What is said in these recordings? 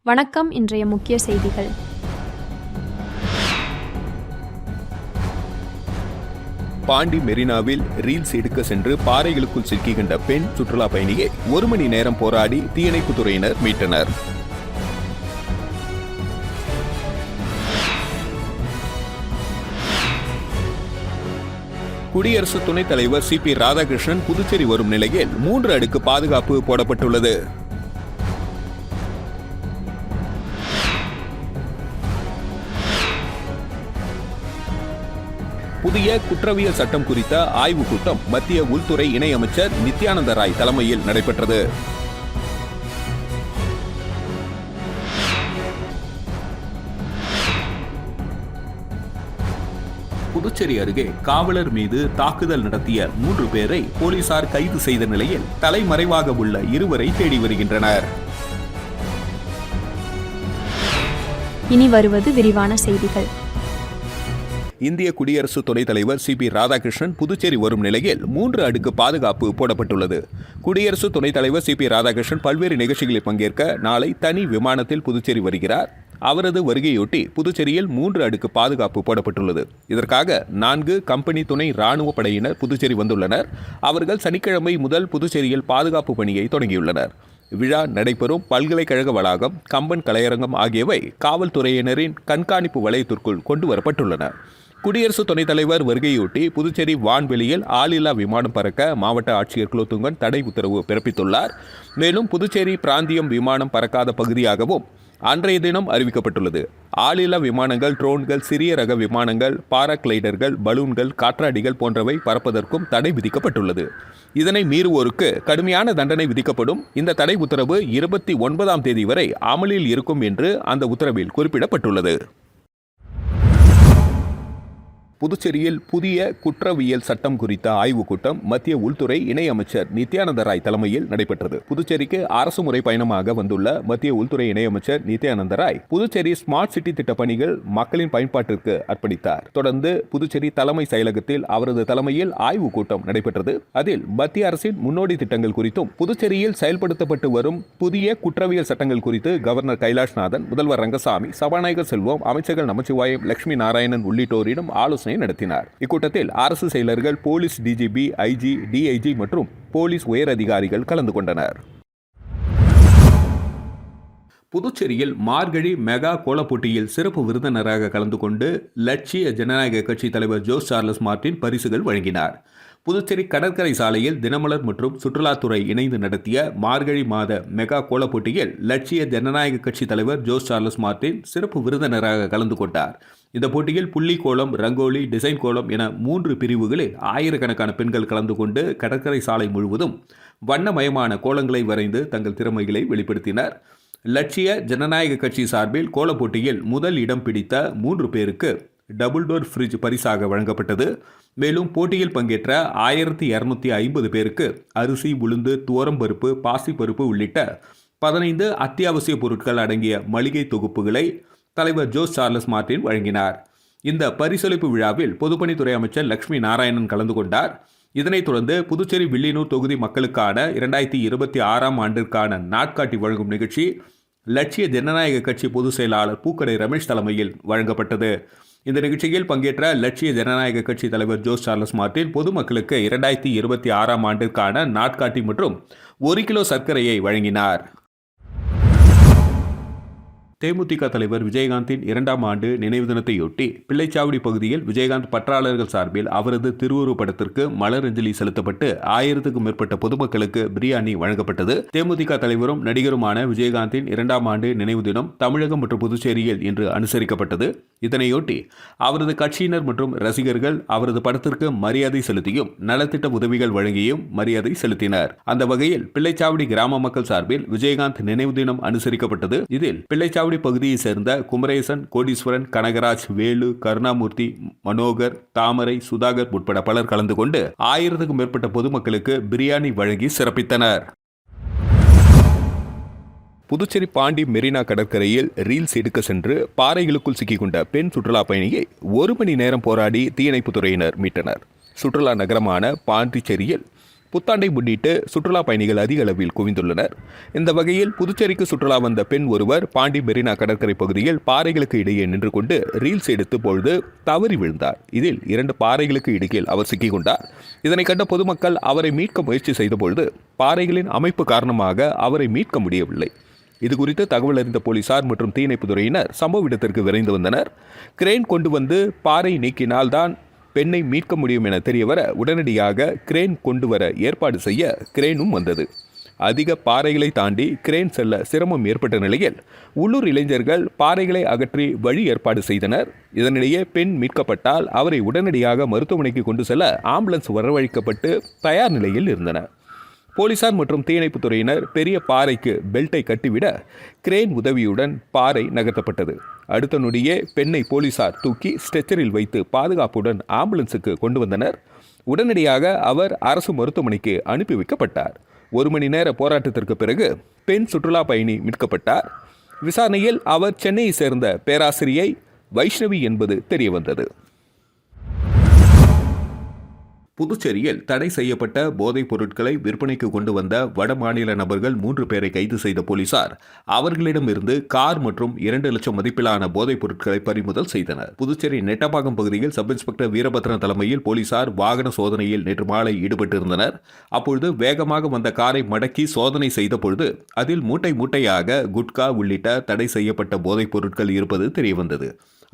வணக்கம். இன்றைய முக்கிய செய்திகள். பாண்டி மெரினாவில் ரீல்ஸ் எடுக்க சென்று பாறைகளுக்குள் சிக்கிக்கின்ற பெண் சுற்றுலா பயணியை 1 மணி நேரம் போராடி தீயணைப்புத் துறையினர் மீட்டனர். குடியரசு துணைத் தலைவர் CP ராதாகிருஷ்ணன் புதுச்சேரி வரும் நிலையில் 3 அடுக்கு பாதுகாப்பு போடப்பட்டுள்ளது. புதிய குற்றவியல் சட்டம் குறித்த ஆய்வுக் கூட்டம் மத்திய உள்துறை இணையமைச்சர் நித்யானந்த ராய் தலைமையில் நடைபெற்றது. புதுச்சேரி அருகே காவலர் மீது தாக்குதல் நடத்திய 3 பேரை போலீசார் கைது செய்த நிலையில் தலைமறைவாக உள்ள 2 தேடி வருகின்றனர். இனி வருவது விரிவான செய்திகள். இந்திய குடியரசு துணைத் தலைவர் CP ராதாகிருஷ்ணன் புதுச்சேரி வரும் நிலையில் 3 அடுக்கு பாதுகாப்பு போடப்பட்டுள்ளது. குடியரசு துணைத் தலைவர் CP ராதாகிருஷ்ணன் பல்வேறு நிகழ்ச்சிகளில் பங்கேற்க நாளை தனி விமானத்தில் புதுச்சேரி வருகிறார். அவரது வருகையொட்டி புதுச்சேரியில் 3 அடுக்கு பாதுகாப்பு போடப்பட்டுள்ளது. இதற்காக 4 கம்பெனி துணை ராணுவ படையினர் புதுச்சேரி வந்துள்ளனர். அவர்கள் சனிக்கிழமை முதல் புதுச்சேரியில் பாதுகாப்பு பணியை தொடங்கியுள்ளனர். விழா நடைபெறும் பல்கலைக்கழக வளாகம், கம்பன் கலையரங்கம் ஆகியவை காவல்துறையினரின் கண்காணிப்பு வலயத்திற்குள் கொண்டு வரப்பட்டுள்ளன. குடியரசு துணைத் தலைவர் வருகையொட்டி புதுச்சேரி வான்வெளியில் ஆளில்லா விமானம் பறக்க மாவட்ட ஆட்சியர் குலோத்துங்கன் தடை உத்தரவு பிறப்பித்துள்ளார். மேலும் புதுச்சேரி பிராந்தியம் விமானம் பறக்காத பகுதியாகவும் அன்றைய தினம் அறிவிக்கப்பட்டுள்ளது. ஆளில்லா விமானங்கள், ட்ரோன்கள், சிறிய ரக விமானங்கள், பாராகிளைடர்கள், பலூன்கள், காற்றாடிகள் போன்றவை பறப்பதற்கும் தடை விதிக்கப்பட்டுள்ளது. இதனை மீறுவோருக்கு கடுமையான தண்டனை விதிக்கப்படும். இந்த தடை உத்தரவு 29ஆம் தேதி வரை அமலில் இருக்கும் என்று அந்த உத்தரவில் குறிப்பிடப்பட்டுள்ளது. புதுச்சேரியில் புதிய குற்றவியல் சட்டம் குறித்த ஆய்வுக் கூட்டம் மத்திய உள்துறை இணையமைச்சர் நித்யானந்த ராய் தலைமையில் நடைபெற்றது. புதுச்சேரிக்கு அரசு முறை பயணமாக வந்துள்ள மத்திய உள்துறை இணையமைச்சர் நித்யானந்த ராய் புதுச்சேரி ஸ்மார்ட் சிட்டி திட்ட பணிகள் மக்களின் பயன்பாட்டிற்கு அர்ப்பணித்தார். தொடர்ந்து புதுச்சேரி தலைமை செயலகத்தில் அவரது தலைமையில் ஆய்வுக் கூட்டம் நடைபெற்றது. அதில் மத்திய அரசின் முன்னோடி திட்டங்கள் குறித்தும் புதுச்சேரியில் செயல்படுத்தப்பட்டு வரும் புதிய குற்றவியல் சட்டங்கள் குறித்து கவர்னர் கைலாஷ்நாதன், முதல்வர் ரங்கசாமி, சபாநாயகர் செல்வம், அமைச்சர்கள் நமச்சிவாயம், லட்சுமி நாராயணன் உள்ளிட்டோரிடம் ஆலோசனை நடத்தினார். இக்கூட்டத்தில் அரசு செயலர்கள், போலீஸ் DGP, IG, DIG மற்றும் போலீஸ் உயர் அதிகாரிகள் கலந்து கொண்டனர். புதுச்சேரியில் மார்கழி மெகா கோலப் போட்டியில் சிறப்பு விருந்தினராக கலந்து கொண்டு லட்சிய ஜனநாயக கட்சி தலைவர் ஜோஸ் சார்லஸ் மார்டின் பரிசுகள் வழங்கினார். புதுச்சேரி கடற்கரை சாலையில் தினமலர் மற்றும் சுற்றுலாத்துறை இணைந்து நடத்திய மார்கழி மாத மெகா கோலப் போட்டியில் லட்சிய ஜனநாயக கட்சி தலைவர் ஜோஸ் சார்லஸ் மார்டின் சிறப்பு விருந்தினராக கலந்து கொண்டார். இந்த போட்டியில் புள்ளி கோலம், ரங்கோலி, டிசைன் கோலம் என 3 பிரிவுகளில் ஆயிரக்கணக்கான பெண்கள் கலந்து கொண்டு கடற்கரை சாலை முழுவதும் வண்ணமயமான கோலங்களை வரைந்து தங்கள் திறமைகளை வெளிப்படுத்தினர். லட்சிய ஜனநாயக கட்சி சார்பில் கோலப் போட்டியில் முதல் இடம் பிடித்த 3 பேருக்கு டபுள் டோர் ஃப்ரிட்ஜ் பரிசாக வழங்கப்பட்டது. மேலும் போட்டியில் பங்கேற்ற 1250 பேருக்கு அரிசி, உளுந்து, துவரம்பருப்பு, பாசிப்பருப்பு உள்ளிட்ட 15 அத்தியாவசிய பொருட்கள் அடங்கிய மளிகை தொகுப்புகளை தலைவர் ஜோஸ் சார்லஸ் மார்டின் வழங்கினார். இந்த பரிசளிப்பு விழாவில் பொதுப்பணித்துறை அமைச்சர் லட்சுமி நாராயணன் கலந்து கொண்டார். இதனைத் தொடர்ந்து புதுச்சேரி வில்லியனூர் தொகுதி மக்களுக்கான 2026ஆம் ஆண்டிற்கான நாட்காட்டி வழங்கும் நிகழ்ச்சி லட்சிய ஜனநாயக கட்சி பொதுச் செயலாளர் பூக்கடை ரமேஷ் தலைமையில் வழங்கப்பட்டது. இந்த நிகழ்ச்சியில் பங்கேற்ற லட்சிய ஜனநாயக கட்சி தலைவர் ஜோஸ் சார்லஸ் மார்டின் பொதுமக்களுக்கு 2026ஆம் ஆண்டிற்கான நாட்காட்டி மற்றும் 1 கிலோ சர்க்கரையை வழங்கினார். தேமுதிக தலைவர் விஜயகாந்தின் 2ஆம் ஆண்டு நினைவு தினத்தையொட்டி பிள்ளைச்சாவடி பகுதியில் விஜயகாந்த் பற்றாளர்கள் சார்பில் அவரது திருவுருவப் படத்திற்கு மலரஞ்சலி செலுத்தப்பட்டு 1000க்கும் மேற்பட்ட பொதுமக்களுக்கு பிரியாணி வழங்கப்பட்டது. தேமுதிக தலைவரும் நடிகருமான விஜயகாந்தின் 2ஆம் ஆண்டு நினைவு தினம் தமிழகம் மற்றும் புதுச்சேரியில் இன்று அனுசரிக்கப்பட்டது. இதனையொட்டி அவரது கட்சியினர் மற்றும் ரசிகர்கள் அவரது படத்திற்கு மரியாதை செலுத்தியும் நலத்திட்ட உதவிகள் வழங்கியும் மரியாதை செலுத்தினர். அந்த வகையில் பிள்ளைச்சாவடி கிராம மக்கள் சார்பில் விஜயகாந்த் நினைவு தினம் அனுசரிக்கப்பட்டது. இதில் பிள்ளைச்சாவடி பகுதியை சேர்ந்த குமரேசன், கோடீஸ்வரன், கனகராஜ், வேலு, கருணாமூர்த்தி, மனோகர், தாமரை, சுதாகர் உட்பட பலர் கலந்து கொண்டு 1000க்கும் மேற்பட்ட பொதுமக்களுக்கு பிரியாணி வழங்கி சிறப்பித்தனர். புதுச்சேரி பாண்டி மெரினா கடற்கரையில் ரீல்ஸ் எடுக்க சென்று பாறைகளுக்குள் சிக்கிக்கொண்ட பெண் சுற்றுலா பயணியை 1 மணி நேரம் போராடி தீயணைப்புத் துறையினர் மீட்டனர். சுற்றுலா நகரமான பாண்டிச்சேரியில் புத்தாண்டை முன்னிட்டு சுற்றுலா பயணிகள் அதிக அளவில் குவிந்துள்ளனர். இந்த வகையில் புதுச்சேரிக்கு சுற்றுலா வந்த பெண் ஒருவர் பாண்டி மெரினா கடற்கரை பகுதியில் பாறைகளுக்கு இடையே நின்று கொண்டு ரீல்ஸ் எடுத்த பொழுது தவறி விழுந்தார். இதில் 2 பாறைகளுக்கு இடையில் அவர் சிக்கிக் கொண்டார். இதனை கண்ட பொதுமக்கள் அவரை மீட்க முயற்சி செய்தபொழுது பாறைகளின் அமைப்பு காரணமாக அவரை மீட்க முடியவில்லை. இதுகுறித்து தகவல் அறிந்த போலீசார் மற்றும் தீயணைப்புத்துறையினர் சம்பவ இடத்திற்கு விரைந்து வந்தனர். கிரேன் கொண்டு வந்து பாறை நீக்கினால்தான் பெண்ணை மீட்க முடியும் என தெரியவர உடனடியாக கிரேன் கொண்டு வர ஏற்பாடு செய்ய கிரேனும் வந்தது. அதிக பாறைகளை தாண்டி கிரேன் செல்ல சிரமம் ஏற்பட்ட நிலையில் உள்ளூர் இளைஞர்கள் பாறைகளை அகற்றி வழி ஏற்பாடு செய்தனர். இதனிடையே பெண் மீட்கப்பட்டால் அவரை உடனடியாக மருத்துவமனைக்கு கொண்டு செல்ல ஆம்புலன்ஸ் வரவழைக்கப்பட்டு தயார் நிலையில் இருந்தனர். போலீசார் மற்றும் தீயணைப்புத்துறையினர் பெரிய பாறைக்கு பெல்ட்டை கட்டிவிட கிரேன் உதவியுடன் பாறை நகர்த்தப்பட்டது. அடுத்த நொடியே பெண்ணை போலீசார் தூக்கி ஸ்ட்ரெச்சரில் வைத்து பாதுகாப்புடன் ஆம்புலன்ஸுக்கு கொண்டு வந்தனர். உடனடியாக அவர் அரசு மருத்துவமனைக்கு அனுப்பி வைக்கப்பட்டார். 1 மணி நேர போராட்டத்திற்கு பிறகு பெண் சுற்றுலா பயணி மீட்கப்பட்டார். விசாரணையில் அவர் சென்னையை சேர்ந்த பேராசிரியை வைஷ்ணவி என்பது தெரியவந்தது. புதுச்சேரியில் தடை செய்யப்பட்ட போதைப் பொருட்களை விற்பனைக்கு கொண்டு வந்த வட மாநில நபர்கள் 3 பேரை கைது செய்த போலீசார் அவர்களிடமிருந்து கார் மற்றும் 2 லட்சம் மதிப்பிலான போதைப் பொருட்களை பறிமுதல் செய்தனர். புதுச்சேரி நெட்டப்பாக்கம் பகுதியில் சப் இன்ஸ்பெக்டர் வீரபத்ரன் தலைமையில் போலீசார் வாகன சோதனையில் நேற்று மாலை ஈடுபட்டிருந்தனர். அப்பொழுது வேகமாக வந்த காரை மடக்கி சோதனை செய்த பொழுது அதில் மூட்டை மூட்டையாக குட்கா உள்ளிட்ட தடை செய்யப்பட்ட போதைப் பொருட்கள் இருப்பது தெரியவந்தது.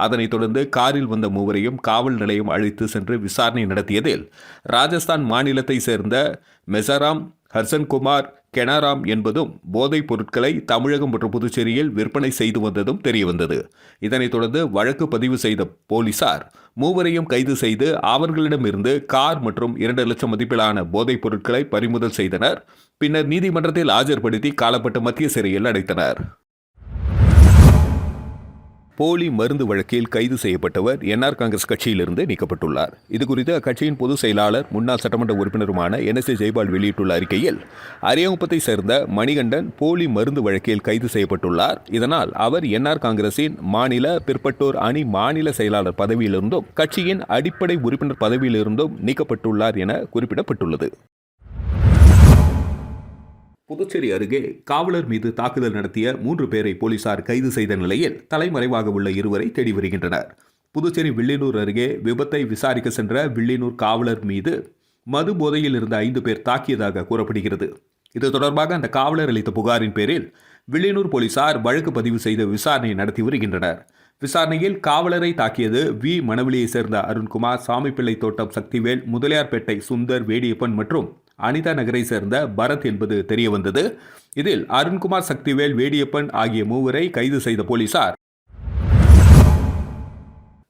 அதனைத் தொடர்ந்து காரில் வந்த 3வரையும் காவல் நிலையம் அழைத்து சென்று விசாரணை நடத்தியதில் ராஜஸ்தான் மாநிலத்தை சேர்ந்த மெசராம், ஹர்சன்குமார், கெனாராம் என்பதும் போதைப் பொருட்களை தமிழகம் மற்றும் புதுச்சேரியில் விற்பனை செய்து வந்ததும் தெரியவந்தது. இதனைத் தொடர்ந்து வழக்கு பதிவு செய்த போலீசார் 3வரையும் கைது செய்து அவர்களிடமிருந்து கார் மற்றும் 2 லட்சம் மதிப்பிலான போதைப் பொருட்களை பறிமுதல் செய்தனர். பின்னர் நீதிமன்றத்தில் ஆஜர்படுத்தி காலப்பட்டு மத்திய சிறையில் அடைத்தனர். போலி மருந்து வழக்கில் கைது செய்யப்பட்டவர் என்ஆர் காங்கிரஸ் கட்சியிலிருந்து நீக்கப்பட்டுள்ளார். இதுகுறித்து அக்கட்சியின் பொதுச் செயலாளர் முன்னாள் சட்டமன்ற உறுப்பினருமான NSA ஜெய்பால் வெளியிட்டுள்ள அறிக்கையில் அரியாங்குப்பத்தை சேர்ந்த மணிகண்டன் போலி மருந்து வழக்கில் கைது செய்யப்பட்டுள்ளார். இதனால் அவர் என்ஆர் காங்கிரசின் மாநில பிற்பட்டோர் அணி மாநில செயலாளர் பதவியிலிருந்தும் கட்சியின் அடிப்படை உறுப்பினர் பதவியிலிருந்தும் நீக்கப்பட்டுள்ளார் என குறிப்பிடப்பட்டுள்ளது. புதுச்சேரி அருகே காவலர் மீது தாக்குதல் நடத்திய 3 பேரை போலீசார் கைது செய்த நிலையில் தலைமறைவாக உள்ள 2வரை தேடி வருகின்றனர். புதுச்சேரி வில்லியனூர் அருகே விபத்தை விசாரிக்க சென்ற வில்லியனூர் காவலர் மீது மது போதையில் இருந்த 5 பேர் தாக்கியதாக கூறப்படுகிறது. இது தொடர்பாக அந்த காவலர் அளித்த புகாரின் பேரில் வில்லியனூர் போலீசார் வழக்கு பதிவு செய்து விசாரணை நடத்தி வருகின்றனர். விசாரணையில் காவலரை தாக்கியது மணவெளியை சேர்ந்த அருண்குமார், சாமிப்பிள்ளை தோட்டம் சக்திவேல், முதலியார்பேட்டை சுந்தர், வேடியப்பன் மற்றும் அனிதா நகரை சேர்ந்த பரத் என்பது தெரியவந்தது. இதில் அருண்குமார், சக்திவேல், வேடியப்பன் ஆகிய 3வரை கைது செய்த போலீசார்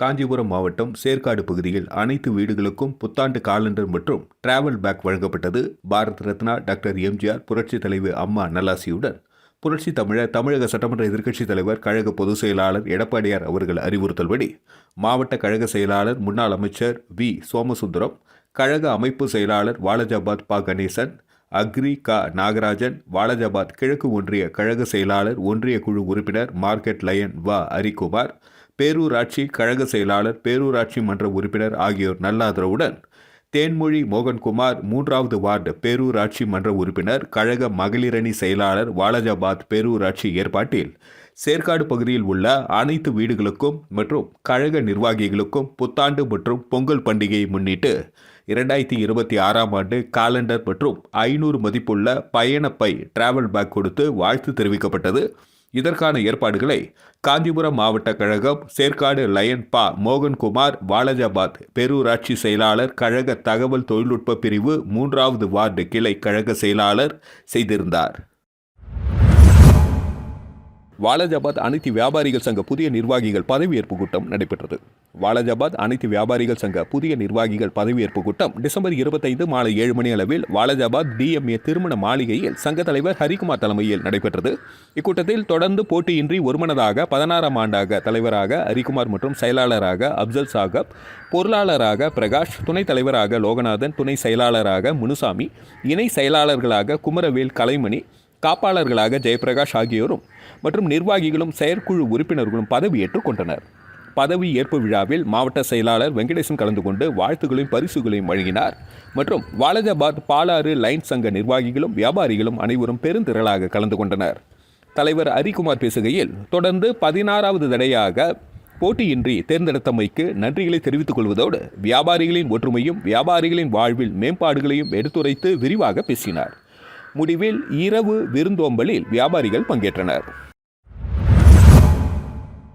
காஞ்சிபுரம் மாவட்டம் சேர்க்காடு பகுதியில் அனைத்து வீடுகளுக்கும் புத்தாண்டு காலண்டர் மற்றும் டிராவல் பேக் வழங்கப்பட்டது. பாரத் ரத்னா டாக்டர் எம்ஜிஆர், புரட்சித் தலைவர் அம்மா நல்லாசியுடன் புரட்சி தமிழர் தமிழக சட்டமன்ற எதிர்க்கட்சித் தலைவர் கழக பொதுச் செயலாளர் எடப்பாடியார் அவர்கள் அறிவுறுத்தல்படி மாவட்ட கழக செயலாளர் முன்னாள் அமைச்சர் சோமசுந்தரம், கழக அமைப்பு செயலாளர் வாலஜாபாத் கணேசன், அக்ரி நாகராஜன், வாலஜாபாத் கிழக்கு ஒன்றிய கழக செயலாளர் ஒன்றிய குழு உறுப்பினர் மார்க்கெட் லயன் அரிகுமார், பேரூராட்சி கழக செயலாளர், பேரூராட்சி மன்ற உறுப்பினர் ஆகியோர் நல்லாதரவுடன் தேன்மொழி மோகன்குமார், 3வது வார்டு பேரூராட்சி மன்ற உறுப்பினர், கழக மகளிரணி செயலாளர், வாலஜாபாத் பேரூராட்சி ஏற்பாட்டில் சேர்க்காடு பகுதியில் உள்ள அனைத்து வீடுகளுக்கும் மற்றும் கழக நிர்வாகிகளுக்கும் புத்தாண்டு மற்றும் பொங்கல் பண்டிகையை முன்னிட்டு 2026ஆம் ஆண்டு காலண்டர் மற்றும் 500 மதிப்புள்ள பயணப்பை டிராவல் பேக் கொடுத்து வாழ்த்து தெரிவிக்கப்பட்டது. இதற்கான ஏற்பாடுகளை காஞ்சிபுரம் மாவட்ட கழகம், சேர்க்காடு லயன் மோகன்குமார், வாலஜாபாத் பேரூராட்சி செயலாளர், கழக தகவல் தொழில்நுட்ப பிரிவு 3வது வார்டு கிளை கழக செயலாளர் செய்திருந்தார். வாலஜாபாத் அனைத்து வியாபாரிகள் சங்க புதிய நிர்வாகிகள் பதவியேற்பு கூட்டம் நடைபெற்றது. வாலஜாபாத் அனைத்து வியாபாரிகள் சங்க புதிய நிர்வாகிகள் பதவியேற்பு கூட்டம் டிசம்பர் 25 மாலை 7 மணி அளவில் வாலஜாபாத் DMA திருமண மாளிகையில் சங்க தலைவர் ஹரிகுமார் தலைமையில் நடைபெற்றது. இக்கூட்டத்தில் தொடர்ந்து போட்டியின்றி ஒருமனதாக 16ஆம் ஆண்டாக தலைவராக ஹரிகுமார் மற்றும் செயலாளராக அப்சல் சாகப், பொருளாளராக பிரகாஷ், துணைத் தலைவராக லோகநாதன், துணை செயலாளராக முனுசாமி, இணை செயலாளர்களாக குமரவேல், கலைமணி, காப்பாளர்களாக ஜெயபிரகாஷ் ஆகியோரும் மற்றும் நிர்வாகிகளும் செயற்குழு உறுப்பினர்களும் பதவியேற்றுக் கொண்டனர். பதவி ஏற்பு விழாவில் மாவட்ட செயலாளர் வெங்கடேசன் கலந்து கொண்டு வாழ்த்துக்களையும் பரிசுகளையும் வழங்கினார். மற்றும் வாலாஜாபாத் பாலாறு லைன் சங்க நிர்வாகிகளும் வியாபாரிகளும் அனைவரும் பெருந்திரளாக கலந்து கொண்டனர். தலைவர் ஹரிகுமார் பேசுகையில், தொடர்ந்து 16வது தடையாக போட்டியின்றி தேர்ந்தெடுத்தமைக்கு நன்றிகளை தெரிவித்துக் கொள்வதோடு வியாபாரிகளின் ஒற்றுமையும் வியாபாரிகளின் வாழ்வில் மேம்பாடுகளையும் எடுத்துரைத்து விரிவாக பேசினார். முடிவில் இரவு விருந்தோம்பலில் வியாபாரிகள் பங்கேற்றனர்.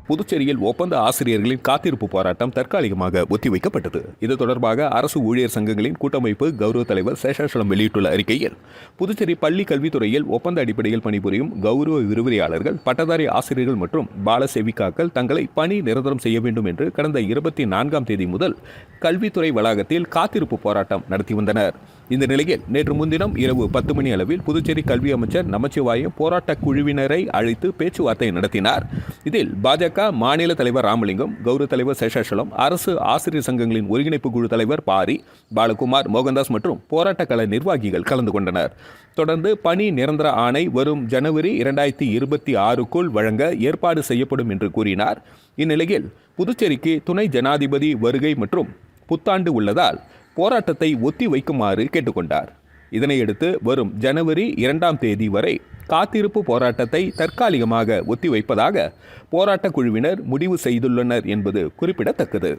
புதுச்சேரியில் ஒப்பந்த ஆசிரியர்களின் காத்திருப்பு போராட்டம் தற்காலிகமாக ஒத்திவைக்கப்பட்டது. இது தொடர்பாக அரசு ஊழியர் சங்கங்களின் கூட்டமைப்பு கௌரவ தலைவர் சேஷாசலம் வெளியிட்டுள்ள அறிக்கையில், புதுச்சேரி பள்ளி கல்வித்துறையில் ஒப்பந்த அடிப்படையில் பணிபுரியும் கௌரவ விரிவுரையாளர்கள், பட்டதாரி ஆசிரியர்கள் மற்றும் பால சேவிக்காக்கள் தங்களை பணி நிரந்தரம் செய்ய வேண்டும் என்று கடந்த 24ஆம் தேதி முதல் கல்வித்துறை வளாகத்தில் காத்திருப்பு போராட்டம் நடத்தி வந்தனர். இந்த நிலையில் நேற்று முன்தினம் இரவு 10 மணி அளவில் புதுச்சேரி கல்வி அமைச்சர் நமச்சிவாயம் போராட்ட குழுவினரை அழைத்து பேச்சுவார்த்தை நடத்தினார். இதில் பாஜக மாநில தலைவர் ராமலிங்கம், கௌரவ தலைவர் சேஷாசலம், அரசு ஆசிரியர் சங்கங்களின் ஒருங்கிணைப்பு குழு தலைவர் பாரி, பாலகுமார், மோகன்தாஸ் மற்றும் போராட்ட கள நிர்வாகிகள் கலந்து கொண்டனர். தொடர்ந்து பணி நிரந்தர ஆணை வரும் ஜனவரி 2026க்குள் வழங்க ஏற்பாடு செய்யப்படும் என்று கூறினார். இந்நிலையில் புதுச்சேரிக்கு துணை ஜனாதிபதி வருகை மற்றும் புத்தாண்டு உள்ளதால் போராட்டத்தை ஒத்தி வைக்குமாறு கேட்டுக்கொண்டார். இதனையடுத்து வரும் ஜனவரி 2ஆம் தேதி வரை காத்திருப்பு போராட்டத்தை தற்காலிகமாக ஒத்திவைப்பதாக போராட்ட குழுவினர் முடிவு செய்துள்ளனர் என்பது குறிப்பிடத்தக்கது.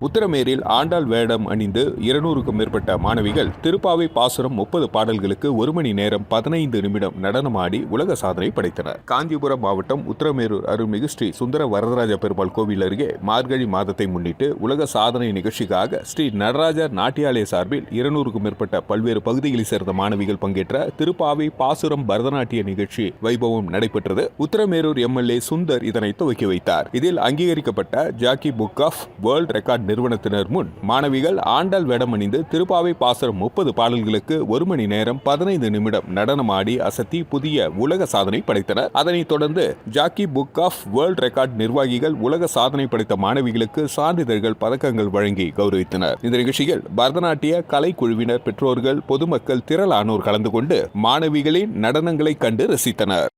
உத்தரமேரில் ஆண்டாள் வேடம் அணிந்து 200க்கும் மேற்பட்ட மாணவிகள் திருப்பாவை பாசுரம் 30 பாடல்களுக்கு 1 மணி நேரம் 15 நிமிடம் நடனமாடி உலக சாதனை படைத்தனர். காஞ்சிபுரம் மாவட்டம் உத்தரமேரூர் அருள்மிகு ஸ்ரீ சுந்தர வரதராஜ பெருமாள் கோவில் அருகே மார்கழி மாதத்தை முன்னிட்டு உலக சாதனை நிகழ்ச்சிக்காக ஸ்ரீ நடராஜர் நாட்டியாலய சார்பில் 200க்கும் மேற்பட்ட பல்வேறு பகுதிகளைச் சேர்ந்த மாணவிகள் பங்கேற்ற திருப்பாவை பாசுரம் பரதநாட்டிய நிகழ்ச்சி வைபவம் நடைபெற்றது. உத்தரமேரூர் எம்எல்ஏ சுந்தர் இதனை துவக்கி வைத்தார். இதில் அங்கீகரிக்கப்பட்ட Jackie book of world record நிறுவனத்தினர் முன் மாணவிகள் ஆண்டாள் வேடம் அணிந்து திருப்பாவை பாசுரம் 30 பாடல்களுக்கு 1 மணி நேரம் 15 நிமிடம் நடனமாடி அசத்தி புதிய உலக சாதனை படைத்தனர். அதனைத் தொடர்ந்து Jackie book of world record நிர்வாகிகள் உலக சாதனை படைத்த மாணவிகளுக்கு சான்றிதழ்கள், பதக்கங்கள் வழங்கி கௌரவித்தனர். இந்த நிகழ்ச்சியில் பரதநாட்டிய கலைக்குழுவினர், பெற்றோர்கள், பொதுமக்கள் திரளானோர் கலந்து கொண்டு மாணவிகளின் நடனங்களை கண்டு ரசித்தனர்.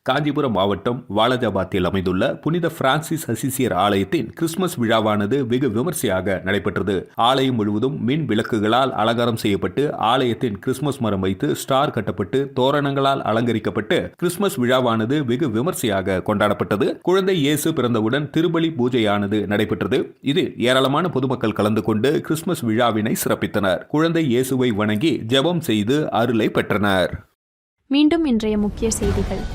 காஞ்சிபுரம் மாவட்டம் வாலாஜாபாத்தில் அமைந்துள்ள புனித பிரான்சிஸ் அசிசியர் ஆலயத்தின் கிறிஸ்துமஸ் விழாவானது வெகு விமர்சையாக நடைபெற்றது. ஆலயம் முழுவதும் மின் விளக்குகளால் அலங்காரம் செய்யப்பட்டு ஆலயத்தின் கிறிஸ்துமஸ் மரம் வைத்து ஸ்டார் கட்டப்பட்டு தோரணங்களால் அலங்கரிக்கப்பட்டு கிறிஸ்துமஸ் விழாவானது வெகு விமர்சையாக கொண்டாடப்பட்டது. குழந்தை இயேசு பிறந்தவுடன் திருபலி பூஜையானது நடைபெற்றது. இதில் ஏராளமான பொதுமக்கள் கலந்து கொண்டு கிறிஸ்துமஸ் விழாவினை சிறப்பித்தனர். குழந்தை இயேசுவை வணங்கி ஜெபம் செய்து அருளை பெற்றனர். மீண்டும் இன்றைய முக்கிய செய்திகள்.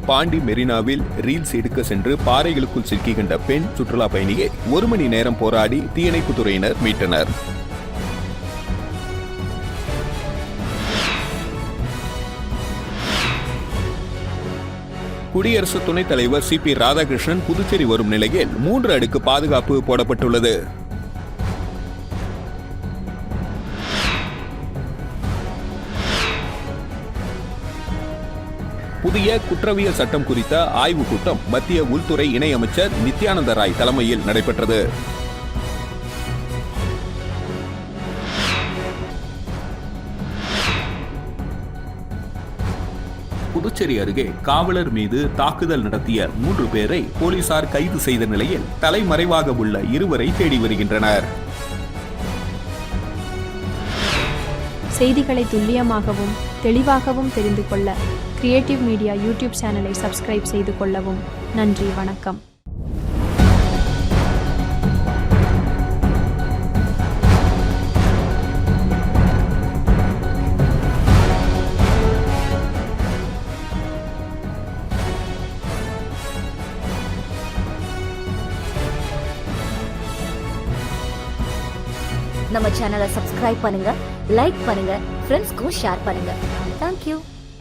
பாண்டி மெரினாவில் ரீல்ஸ் எடுக்க சென்று பாறைகளுக்குள் சிக்கி கண்ட பெண் சுற்றுலா பயணியை 1 மணி நேரம் போராடி தீயணைப்புத் துறையினர் மீட்டனர். குடியரசு துணைத் தலைவர் CP ராதாகிருஷ்ணன் புதுச்சேரி வரும் நிலையில் 3 அடுக்கு பாதுகாப்பு போடப்பட்டுள்ளது. புதிய குற்றவியல் சட்டம் குறித்த ஆய்வுக் கூட்டம் மத்திய உள்துறை இணையமைச்சர் நித்யானந்த ராய் தலைமையில் நடைபெற்றது. புதுச்சேரி அருகே காவலர் மீது தாக்குதல் நடத்திய 3 பேரை போலீசார் கைது செய்த நிலையில் தலைமறைவாக உள்ள 2 தேடி வருகின்றனர். செய்திகளை துல்லியமாகவும் தெளிவாகவும் தெரிந்து கொள்ள கிரியேட்டிவ் மீடியா யூடியூப் சேனலை சப்ஸ்கிரைப் செய்து கொள்ளவும். நன்றி, வணக்கம். நம்ம சேனலை சப்ஸ்கிரைப் பண்ணுங்க, லைக் பண்ணுங்க, ஃப்ரெண்ட்ஸ்க்கும் ஷேர் பண்ணுங்க. தேங்க்யூ.